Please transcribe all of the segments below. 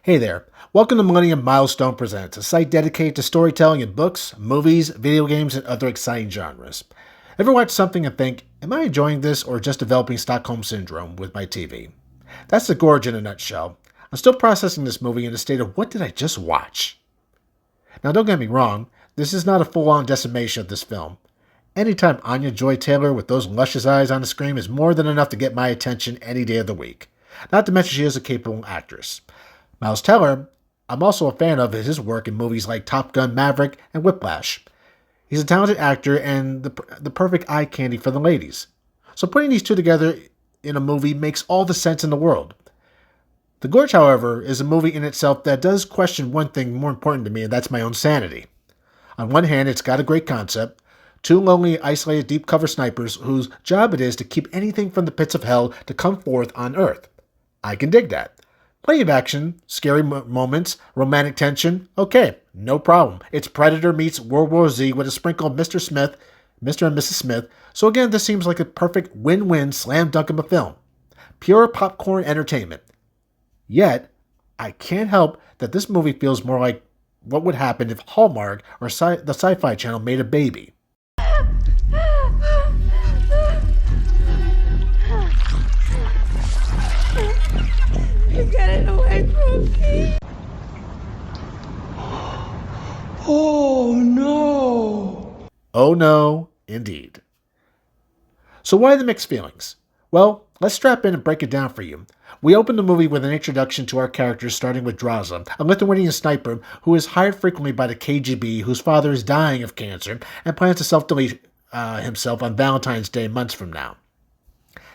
Hey there. Welcome to Millennium Milestone Presents, a site dedicated to storytelling in books, movies, video games, and other exciting genres. Ever watch something and think, am I enjoying this or just developing Stockholm Syndrome with my TV? That's the Gorge in a nutshell. I'm still processing this movie in a state of what did I just watch? Now don't get me wrong, this is not a full-on decimation of this film. Anytime Anya Joy-Taylor with those luscious eyes on the screen is more than enough to get my attention any day of the week. Not to mention she is a capable actress. Miles Teller, I'm also a fan of his work in movies like Top Gun Maverick and Whiplash. He's a talented actor and the perfect eye candy for the ladies. So putting these two together in a movie makes all the sense in the world. The Gorge, however, is a movie in itself that does question one thing more important to me, and that's my own sanity. On one hand, it's got a great concept. Two lonely, isolated, deep-cover snipers whose job it is to keep anything from the pits of hell to come forth on Earth. I can dig that. Plenty of action, scary moments, romantic tension. Okay, no problem. It's Predator meets World War Z with a sprinkle of Mr. Smith, Mr. and Mrs. Smith. So again, this seems like a perfect win-win slam dunk of a film. Pure popcorn entertainment. Yet, I can't help that this movie feels more like what would happen if Hallmark or the Sci-Fi Channel made a baby. Get it away from me. Oh no. Oh no, indeed. So why the mixed feelings? Well, let's strap in and break it down for you. We open the movie with an introduction to our characters, starting with Draza, a Lithuanian sniper who is hired frequently by the KGB, whose father is dying of cancer and plans to self-delete himself on Valentine's Day months from now.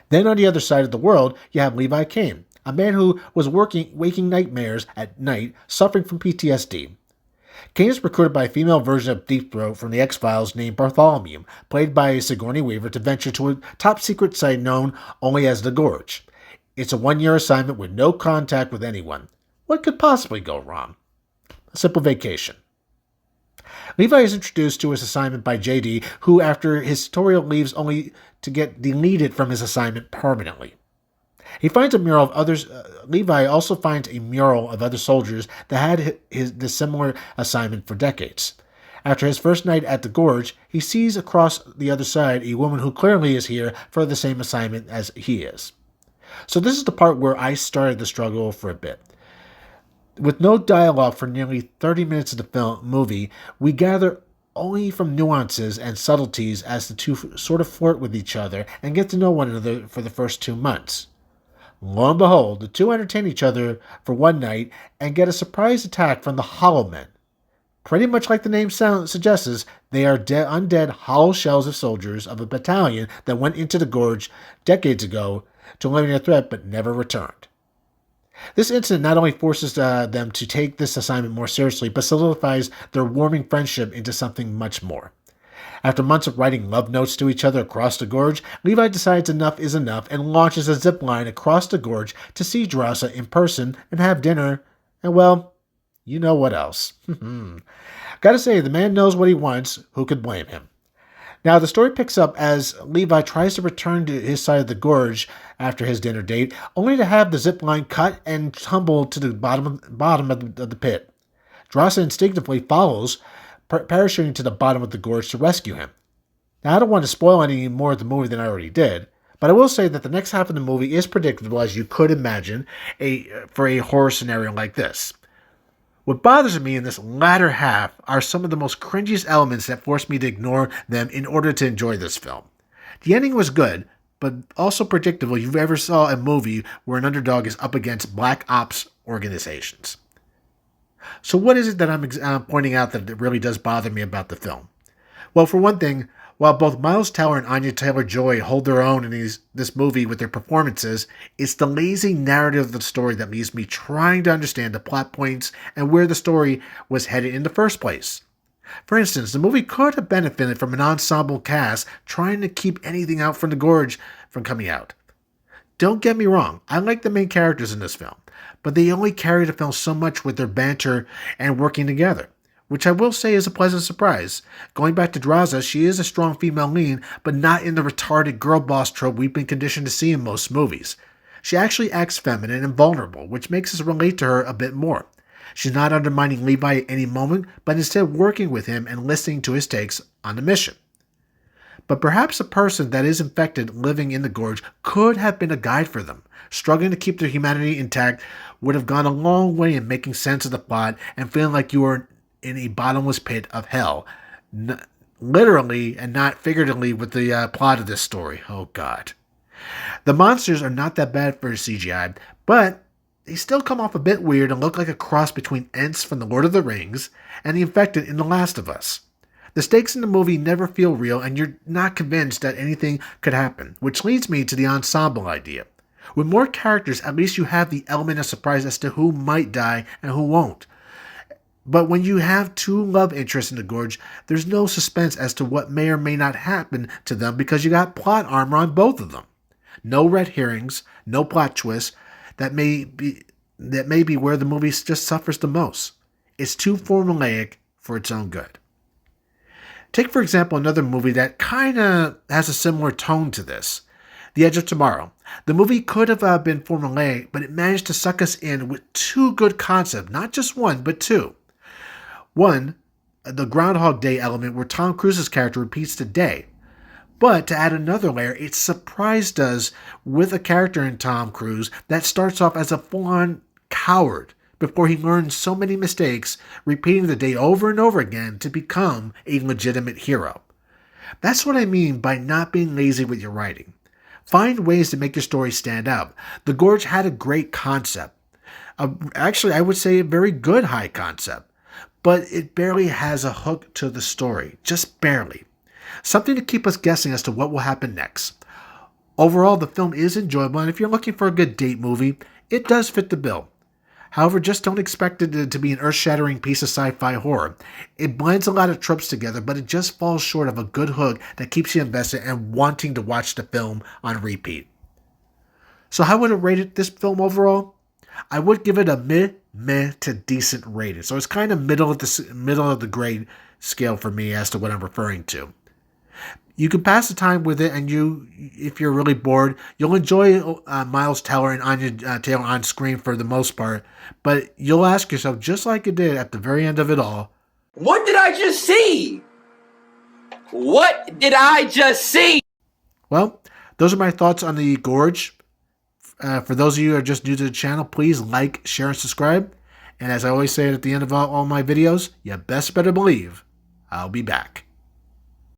Then on the other side of the world, you have Levi Kane, a man who was waking nightmares at night, suffering from PTSD. Kane is recruited by a female version of Deep Throat from the X-Files named Bartholomew, played by Sigourney Weaver, to venture to a top-secret site known only as the Gorge. It's a one-year assignment with no contact with anyone. What could possibly go wrong? A simple vacation. Levi is introduced to his assignment by JD, who after his tutorial leaves only to get deleted from his assignment permanently. He finds a mural of others. Levi also finds a mural of other soldiers that had the similar assignment for decades. After his first night at the Gorge, he sees across the other side a woman who clearly is here for the same assignment as he is. So this is the part where I started the struggle for a bit. With no dialogue for nearly 30 minutes of the movie, we gather only from nuances and subtleties as the two sort of flirt with each other and get to know one another for the first 2 months. Lo and behold, the two entertain each other for one night and get a surprise attack from the Hollow Men. Pretty much like the name suggests, they are undead hollow shells of soldiers of a battalion that went into the Gorge decades ago to eliminate a threat but never returned. This incident not only forces them to take this assignment more seriously, but solidifies their warming friendship into something much more. After months of writing love notes to each other across the Gorge, Levi decides enough is enough and launches a zip line across the Gorge to see Draza in person and have dinner, and well, you know what else. Gotta say, the man knows what he wants. Who could blame him? Now, the story picks up as Levi tries to return to his side of the Gorge after his dinner date, only to have the zip line cut and tumble to the bottom of the pit. Draza instinctively follows, parachuting to the bottom of the Gorge to rescue him. Now, I don't want to spoil any more of the movie than I already did, but I will say that the next half of the movie is predictable, as you could imagine, for a horror scenario like this. What bothers me in this latter half are some of the most cringiest elements that force me to ignore them in order to enjoy this film. The ending was good, but also predictable if you ever saw a movie where an underdog is up against black ops organizations. So what is it that I'm pointing out that really does bother me about the film? Well, for one thing, while both Miles Teller and Anya Taylor-Joy hold their own in this movie with their performances, it's the lazy narrative of the story that leaves me trying to understand the plot points and where the story was headed in the first place. For instance, the movie could have benefited from an ensemble cast trying to keep anything out from the Gorge from coming out. Don't get me wrong, I like the main characters in this film, but they only carry the film so much with their banter and working together, which I will say is a pleasant surprise. Going back to Draza, she is a strong female lead, but not in the retarded girl boss trope we've been conditioned to see in most movies. She actually acts feminine and vulnerable, which makes us relate to her a bit more. She's not undermining Levi at any moment, but instead working with him and listening to his takes on the mission. But perhaps a person that is infected living in the Gorge could have been a guide for them. Struggling to keep their humanity intact would have gone a long way in making sense of the plot and feeling like you were in a bottomless pit of hell. Literally and not figuratively with the plot of this story. Oh God. The monsters are not that bad for CGI, but they still come off a bit weird and look like a cross between Ents from The Lord of the Rings and the infected in The Last of Us. The stakes in the movie never feel real and you're not convinced that anything could happen, which leads me to the ensemble idea. With more characters, at least you have the element of surprise as to who might die and who won't. But when you have two love interests in the Gorge, there's no suspense as to what may or may not happen to them because you got plot armor on both of them. No red herrings, no plot twists. That may be where the movie just suffers the most. It's too formulaic for its own good. Take, for example, another movie that kind of has a similar tone to this. The Edge of Tomorrow. The movie could have been formulaic, but it managed to suck us in with two good concepts. Not just one, but two. One, the Groundhog Day element where Tom Cruise's character repeats the day. But to add another layer, it surprised us with a character in Tom Cruise that starts off as a full-on coward before he learns so many mistakes, repeating the day over and over again to become a legitimate hero. That's what I mean by not being lazy with your writing. Find ways to make your story stand out. The Gorge had a great concept. Actually, I would say a very good high concept. But it barely has a hook to the story. Just barely. Something to keep us guessing as to what will happen next. Overall, the film is enjoyable, and if you're looking for a good date movie, it does fit the bill. However, just don't expect it to be an earth-shattering piece of sci-fi horror. It blends a lot of tropes together, but it just falls short of a good hook that keeps you invested and wanting to watch the film on repeat. So how would I rate this film overall? I would give it a meh to decent rating. So it's kind of middle of the grade scale for me as to what I'm referring to. You can pass the time with it, and if you're really bored, you'll enjoy Miles Teller and Anya Taylor on screen for the most part, but you'll ask yourself, just like you did at the very end of it all, what did I just see? What did I just see? Well, those are my thoughts on the Gorge. For those of you who are just new to the channel, please like, share, and subscribe. And as I always say at the end of all my videos, you best better believe I'll be back.